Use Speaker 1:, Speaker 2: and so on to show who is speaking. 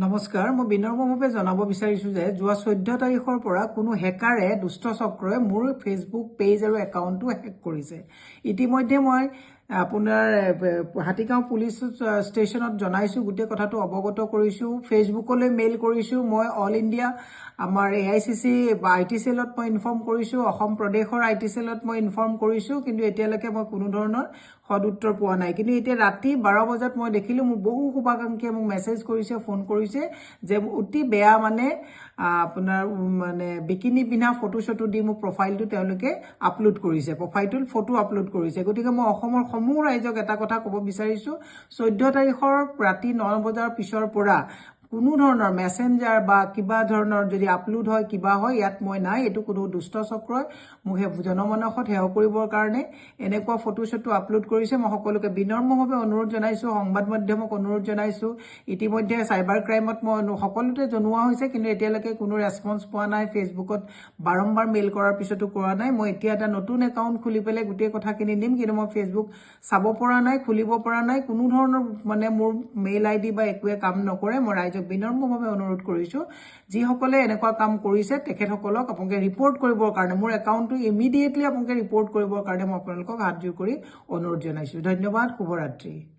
Speaker 1: নমস্কাৰ, মই বিনম্ৰভাৱে জনাব বিচাৰিছোঁ যে যোৱা 14 তাৰিখৰ পৰা কোনো হেকাৰে দুষ্ট চক্ৰই মোৰ ফেচবুক পেজ আৰু একাউণ্টটো হেক কৰিছে। ইতিমধ্যে মই আপোনাৰ হাতীগাঁও পুলিচ ষ্টেচনত জনাইছোঁ, গোটেই কথাটো অৱগত কৰিছোঁ, ফেচবুকলৈ মেইল কৰিছোঁ, মই অল ইণ্ডিয়া আমাৰ AICC IT চেলত মই ইনফৰ্ম কৰিছোঁ, অসম প্ৰদেশৰ IT চেলত মই ইনফৰ্ম কৰিছোঁ, কিন্তু এতিয়ালৈকে মই কোনো ধৰণৰ সদুত্তৰ পোৱা নাই। কিন্তু এতিয়া ৰাতি 12 বজাত মই দেখিলোঁ মোৰ বহু শুভাকাংক্ষীয়ে মোক মেছেজ কৰিছে, ফোন কৰিছে যে অতি বেয়া আপোনাৰ বিকিনি পিন্ধা ফটো দি মোক প্ৰফাইলটো তেওঁলোকে আপলোড কৰিছে, প্ৰফাইলটোত ফটো আপলোড কৰিছে। গতিকে মই অসমৰ সমূহ ৰাইজক এটা কথা ক'ব বিচাৰিছোঁ, 14 তাৰিখৰ ৰাতি 9 বজাৰ পিছৰ পৰা কোনো ধৰণৰ মেছেঞ্জাৰ বা কিবা ধৰণৰ যদি আপলোড হয় কিবা হয় ইয়াত মই নাই। এইটো কোনো দুষ্ট চক্ৰই মোক জনমানসত সেৱা কৰিবৰ কাৰণে এনেকুৱা ফটো আপলোড কৰিছে। মই সকলোকে বিনম্ৰভাৱে অনুৰোধ জনাইছোঁ, সংবাদ মাধ্যমক অনুৰোধ জনাইছোঁ। ইতিমধ্যে চাইবাৰ ক্ৰাইমত মই সকলোতে জনোৱা হৈছে, কিন্তু এতিয়ালৈকে কোনো ৰেছপন্স পোৱা নাই। ফেচবুকত বাৰম্বাৰ মেইল কৰাৰ পিছতো কৰা নাই। মই এতিয়া এটা নতুন একাউণ্ট খুলি পেলাই গোটেই কথাখিনি দিম, কিন্তু মই ফেচবুক চাব পৰা নাই, খুলিব পৰা নাই। কোনো ধৰণৰ মোৰ মেইল ID বা একোৱে কাম নকৰে। মই ৰাইজক বিনম্ৰভাৱে অনুৰোধ কৰিছোঁ, যিসকলে এনেকুৱা কাম কৰিছে তেখেতসকলক আপোনালোকে ৰিপৰ্ট কৰিবৰ কাৰণে, মোৰ একাউণ্টটো ইমিডিয়েটলি আপোনালোকে ৰিপৰ্ট কৰিবৰ কাৰণে মই আপোনালোকক হাত জোৰ কৰি অনুৰোধ জনাইছোঁ। ধন্যবাদ, শুভৰাত্ৰি।